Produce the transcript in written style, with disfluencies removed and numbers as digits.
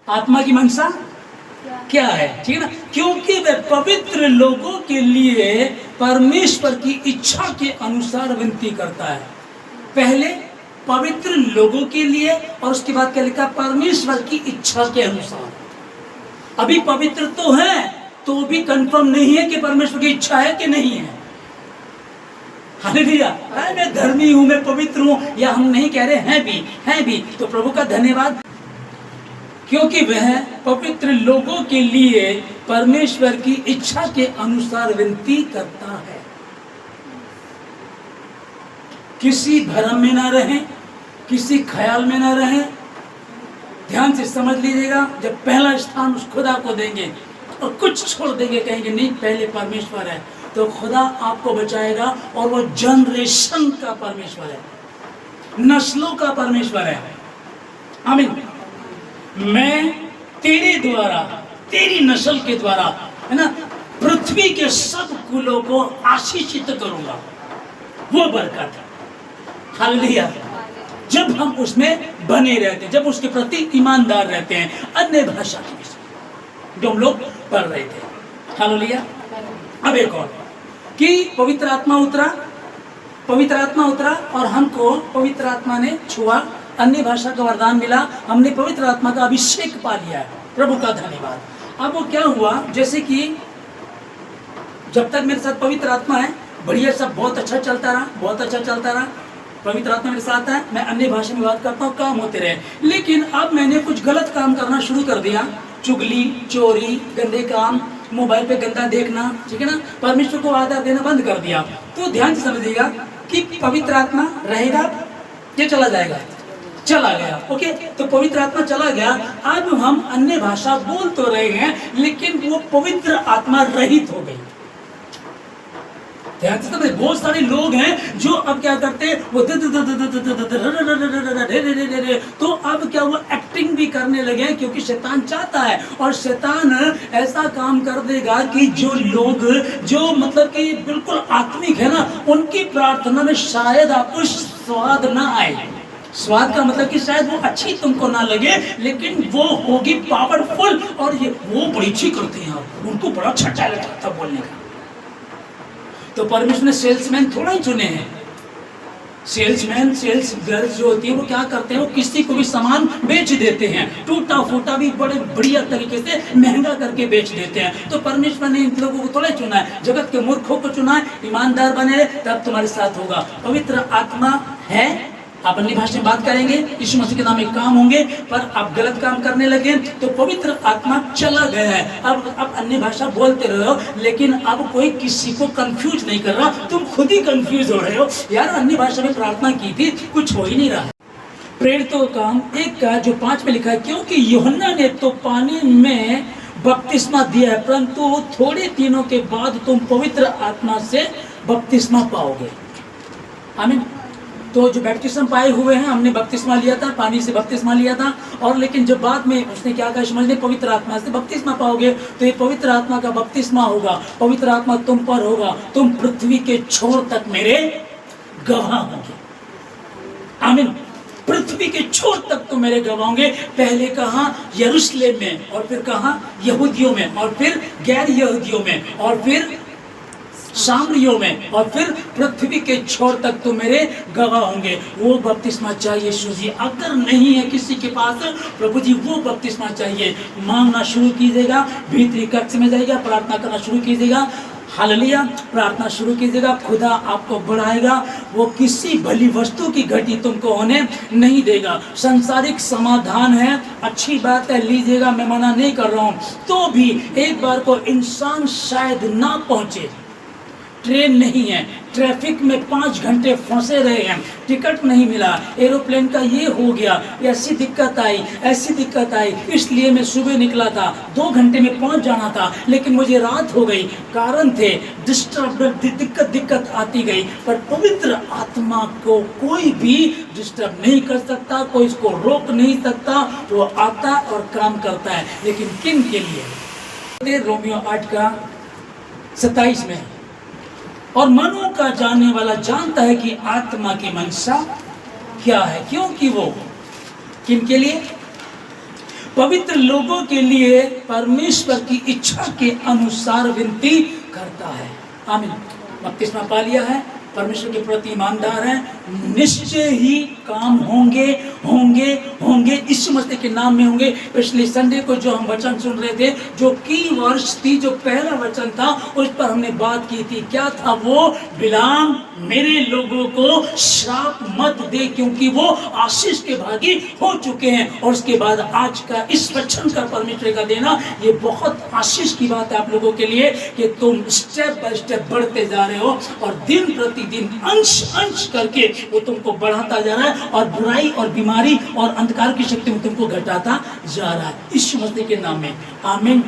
आत्मा की मंशा क्या है, ठीक है ना। क्योंकि वह पवित्र लोगों के लिए परमेश्वर की इच्छा के अनुसार विनती करता है। पहले पवित्र लोगों के लिए और उसके बाद क्या लिखा, परमेश्वर की इच्छा के अनुसार। अभी पवित्र तो है, तो भी कंफर्म नहीं है कि परमेश्वर की इच्छा है कि नहीं है। हालेलुया। मैं धर्मी हूं, मैं पवित्र हूं, या हम नहीं कह रहे हैं भी तो प्रभु का धन्यवाद, क्योंकि वह पवित्र लोगों के लिए परमेश्वर की इच्छा के अनुसार विनती करता है। किसी भ्रम में ना रहें, किसी ख्याल में ना रहें। ध्यान से समझ लीजिएगा, जब पहला स्थान उस खुदा को देंगे और कुछ छोड़ देंगे, कहेंगे नहीं पहले परमेश्वर है, तो खुदा आपको बचाएगा। और वो जनरेशन का परमेश्वर है, नस्लों का परमेश्वर है। आमीन। मैं तेरे द्वारा, तेरी नस्ल के द्वारा, है ना, पृथ्वी के सब कुलों को आशीषित करूंगा। वो बरकत है। हालेलुया। जब हम उसमें बने रहते हैं, जब उसके प्रति ईमानदार रहते हैं। अन्य भाषा के विषय जो हम लोग पढ़ रहे थे। हालेलुया। अब एक और कि पवित्र आत्मा उतरा और हमको पवित्र आत्मा ने छुआ, अन्य भाषा का वरदान मिला, हमने पवित्र आत्मा का अभिषेक पा लिया है। प्रभु का धन्यवाद। अब वो क्या हुआ, जैसे कि जब तक मेरे साथ पवित्र आत्मा है, बढ़िया, सब बहुत अच्छा चलता रहा। पवित्र आत्मा मेरे साथ है, मैं अन्य भाषा में बात करता हूँ, काम होते रहे। लेकिन अब मैंने कुछ गलत काम करना शुरू कर दिया, चुगली, चोरी, गंदे काम, मोबाइल पे गंदा देखना, ठीक है ना, परमेश्वर को आदर देना बंद कर दिया। तो ध्यान से समझिएगा कि पवित्र आत्मा रहेगा या चला जाएगा, चला गया। ओके, तो पवित्र आत्मा चला गया। अब हम अन्य भाषा बोल तो रहे हैं, लेकिन वो पवित्र आत्मा रहित हो गई। ध्यान से समझिए, बहुत सारे लोग हैं जो अब क्या करते हैं, वो तो अब क्या, वो एक्टिंग भी करने लगे, क्योंकि शैतान चाहता है। और शैतान ऐसा काम कर देगा कि जो लोग जो मतलब कि बिल्कुल आत्मिक है ना, उनकी प्रार्थना में शायद आपको स्वाद ना आए। स्वाद का मतलब कि शायद वो अच्छी तुमको ना लगे, लेकिन वो होगी पावरफुल। और ये वो बड़ी अच्छी करते हैं, उनको बड़ा अच्छा लगता है बोलने का। तो परमेश्वर ने सेल्समैन थोड़ा ही चुने हैं। सेल्स गर्ल्स जो होती है, वो क्या करते हैं, वो किसी को भी सामान बेच देते हैं, टूटा फूटा भी बड़े बढ़िया तरीके से महंगा करके बेच देते हैं। तो परमेश्वर ने इन लोगों को थोड़ा चुना है, जगत के मूर्खों को चुना है। ईमानदार बने तब तुम्हारे साथ होगा। पवित्र आत्मा है, आप अन्य भाषा में बात करेंगे, यीशु मसीह के नाम में काम होंगे, पर आप गलत काम करने लगे तो पवित्र आत्मा चला गया है। अब अन्य भाषा बोलते रहे हो, लेकिन अब कोई किसी को कंफ्यूज नहीं कर रहा, तुम खुद ही कंफ्यूज हो रहे हो। यार अन्य भाषा में प्रार्थना की थी, कुछ हो ही नहीं रहा। प्रेरितों का काम 1 का जो 5 में लिखा है, क्योंकि यूहन्ना ने तो पानी में बपतिस्मा दिया है, परंतु थोड़े दिनों के बाद तुम पवित्र आत्मा से बपतिस्मा पाओगे। आमीन। तो जो बैप्टिस्म पाए हुए हैं, हमने बपतिस्मा लिया था, पानी से बपतिस्मा लिया था, और लेकिन जब बाद में उसने क्या कहा, समझने पवित्र आत्मा से बपतिस्मा पाओगे। तो ये पवित्र आत्मा का बपतिस्मा होगा, पवित्र आत्मा तुम पर होगा, तुम पृथ्वी के छोर तक मेरे गवाह होंगे। आमीन। पृथ्वी के छोर तक तुम मेरे गवाह होंगे। पहले कहा यरूशलेम में, और फिर कहा यहूदियों में, और फिर गैर यहूदियों में, और फिर सामरियों में, और फिर पृथ्वी के छोर तक तो मेरे गवाह होंगे। वो बपतिस्मा चाहिए यीशु जी। अगर नहीं है किसी के पास, प्रभु जी वो बपतिस्मा चाहिए। मांगना शुरू कीजिएगा, भीतरी कक्ष में जाइएगा, प्रार्थना करना शुरू कीजिएगा। हालेलुया। प्रार्थना शुरू कीजिएगा, खुदा आपको बढ़ाएगा। वो किसी भली वस्तु की घटी तुमको होने नहीं देगा। संसारिक समाधान है, अच्छी बात है, लीजिएगा, मैं मना नहीं कर रहा हूँ। तो भी एक बार को इंसान शायद ना पहुंचे, ट्रेन नहीं है, ट्रैफिक में 5 घंटे फंसे रहे हैं, टिकट नहीं मिला, एरोप्लेन का ये हो गया, ऐसी दिक्कत आई, इसलिए मैं सुबह निकला था, 2 घंटे में पहुंच जाना था, लेकिन मुझे रात हो गई। कारण थे दिक्कत आती गई। पर पवित्र आत्मा को कोई भी डिस्टर्ब नहीं कर सकता, कोई इसको रोक नहीं सकता। वो आता और काम करता है। लेकिन किन के लिए? रोमियो 8 का 27 में, और मनों का जानने वाला जानता है कि आत्मा की मंशा क्या है, क्योंकि वो किन के लिए? पवित्र लोगों के लिए परमेश्वर की इच्छा के अनुसार विनती करता है। आमीन। बपतिस्मा पा लिया है, परमेश्वर के प्रति ईमानदार हैं, निश्चय ही काम होंगे होंगे होंगे, यीशु मसीह के नाम में होंगे। पिछले संडे को जो हम वचन सुन रहे थे, जो की वर्ष थी, जो पहला वचन था, उस पर हमने बात की थी। क्या था वो? बिलाम मेरे लोगों को श्राप मत दे क्योंकि वो आशीष के भागी हो चुके हैं। और उसके बाद आज का इस वचन का परमेश्वर का देना, ये बहुत आशीष की बात है आप लोगों के लिए कि तुम स्टेप बाय स्टेप बढ़ते जा रहे हो और दिन प्रतिदिन अंश अंश करके वो तुमको बढ़ाता जा रहा है और बुराई और बीमारी और अंधकार की शक्ति में तुमको घटाता जा रहा है। यीशु मसीह के नाम में आमीन।